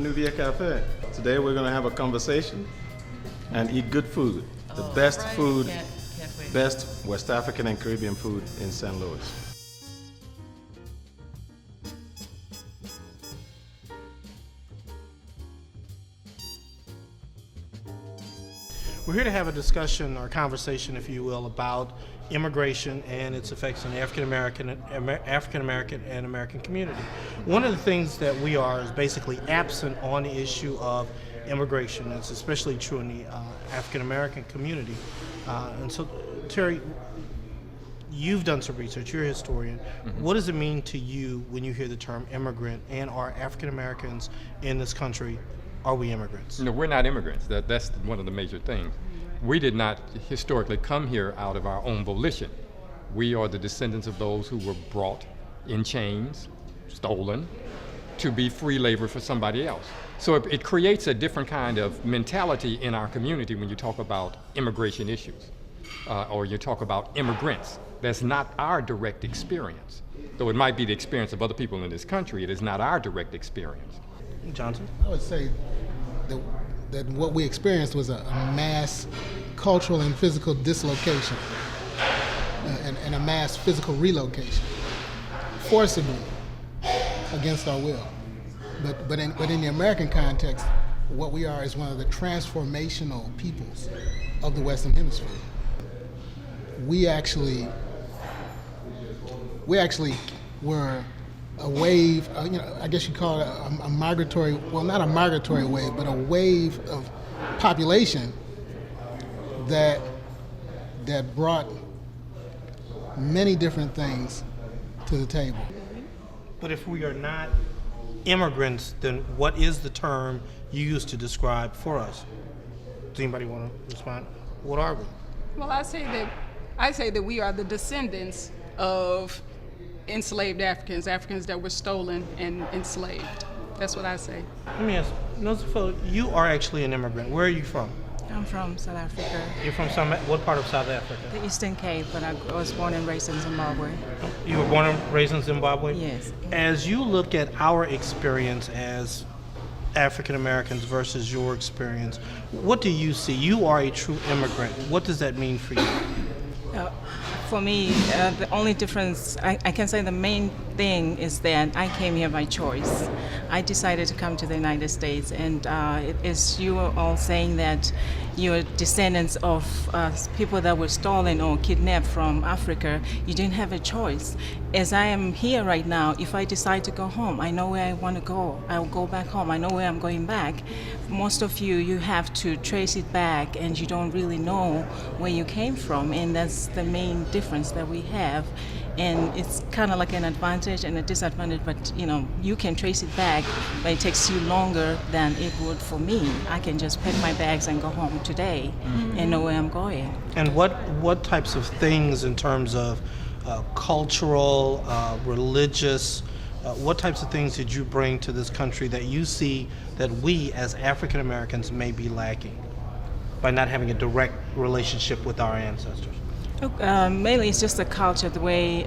Nubia Cafe. Today we're going to have a conversation and eat good food. The best food, Can't wait. best West African and Caribbean food in St. Louis. We're here to have a discussion or conversation, if you will, about immigration and its effects on the African American and American community. One of the things that we are is basically absent on the issue of immigration. It's especially true in the African American community. And so, Terry, you've done some research. You're a historian. Mm-hmm. What does it mean to you when you hear the term immigrant? And are African Americans in this country? Are we immigrants? No, we're not immigrants. That's one of the major things. We did not historically come here out of our own volition. We are the descendants of those who were brought in chains, stolen, to be free labor for somebody else. So it creates a different kind of mentality in our community when you talk about immigration issues, or you talk about immigrants. That's not our direct experience. Though it might be the experience of other people in this country, it is not our direct experience. Johnson? I would say that what we experienced was a mass cultural and physical dislocation and a mass physical relocation, forcibly, against our will. But in the American context, what we are is one of the transformational peoples of the Western Hemisphere. We actually were a wave, I guess you call it a migratory, well, not a migratory wave, but a wave of population that brought many different things to the table. But if we are not immigrants, then what is the term you use to describe for us? Does anybody want to respond? What are we? Well, I say that we are the descendants of enslaved Africans that were stolen and enslaved. That's what I say. Let me ask, Nozifo, you are actually an immigrant. Where are you from? I'm from South Africa, You're from what part of South Africa? the Eastern Cape, but I was born and raised in Zimbabwe. You were born and raised in Zimbabwe? Yes. As you look at our experience as African Americans versus your experience, what do you see? You are a true immigrant. What does that mean for you? For me, the only difference, I can say the main thing is that I came here by choice. I decided to come to the United States, and it is you are all saying that you're descendants of people that were stolen or kidnapped from Africa. You didn't have a choice. As I am here right now, if I decide to go home, I know where I want to go. I will go back home. I know where I'm going back. Most of you have to trace it back, and you don't really know where you came from, and that's the main difference that we have. And it's kind of like an advantage and a disadvantage, but you can trace it back, but it takes you longer than it would for me. I can just pack my bags and go home today and know where I'm going. And what types of things in terms of cultural, religious, what types of things did you bring to this country that you see that we as African Americans may be lacking by not having a direct relationship with our ancestors? Mainly it's just the culture, the way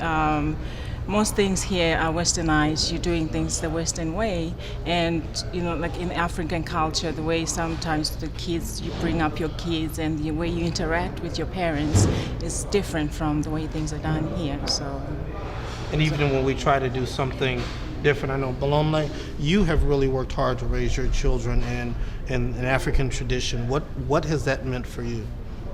most things here are westernized. You're doing things the Western way, and like in African culture, the way sometimes the kids, you bring up your kids and the way you interact with your parents is different from the way things are done here. So, and even when we try to do something different, I know Bolomle, you have really worked hard to raise your children in an African tradition. What has that meant for you?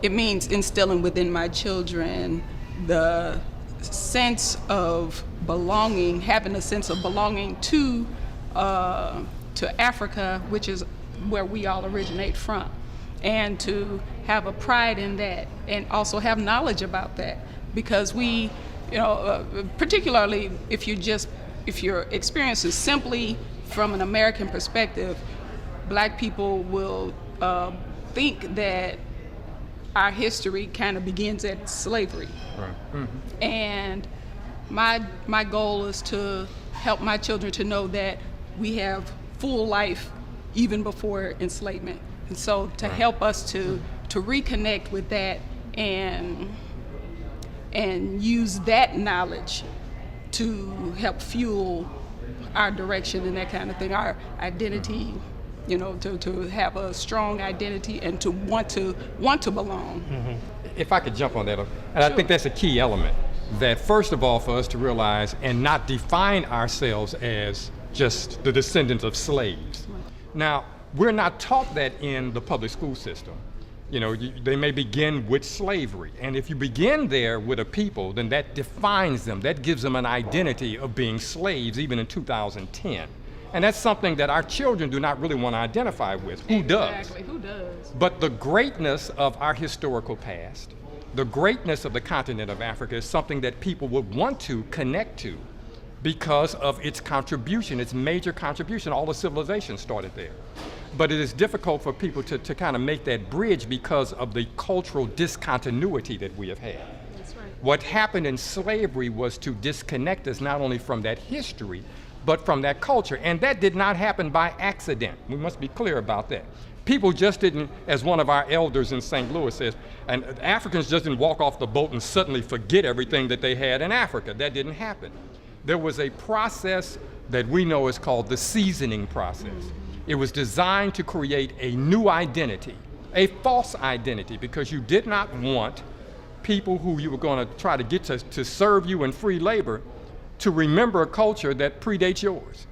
It means instilling within my children the sense of belonging, having a sense of belonging to Africa, which is where we all originate from, and to have a pride in that, and also have knowledge about that, because we, particularly if your experience is simply from an American perspective, Black people will think that our history kind of begins at slavery. Right. Mm-hmm. And my goal is to help my children to know that we have full life even before enslavement. And so to help us to reconnect with that and use that knowledge to help fuel our direction and that kind of thing, our identity to have a strong identity and to want to belong. If I could jump on that, and I think that's a key element, that first of all, for us to realize and not define ourselves as just the descendants of slaves. Now, we're not taught that in the public school system. They may begin with slavery, and if you begin there with a people, then that defines them, that gives them an identity of being slaves even in 2010. And that's something that our children do not really want to identify with. Who does? Exactly, who does? But the greatness of our historical past, the greatness of the continent of Africa is something that people would want to connect to because of its contribution, its major contribution. All the civilization started there. But it is difficult for people to kind of make that bridge because of the cultural discontinuity that we have had. That's right. What happened in slavery was to disconnect us not only from that history, but from that culture. And that did not happen by accident. We must be clear about that. People just didn't, as one of our elders in St. Louis says, and Africans just didn't walk off the boat and suddenly forget everything that they had in Africa. That didn't happen. There was a process that we know is called the seasoning process. It was designed to create a new identity, a false identity, because you did not want people who you were going to try to get to serve you in free labor to remember a culture that predates yours.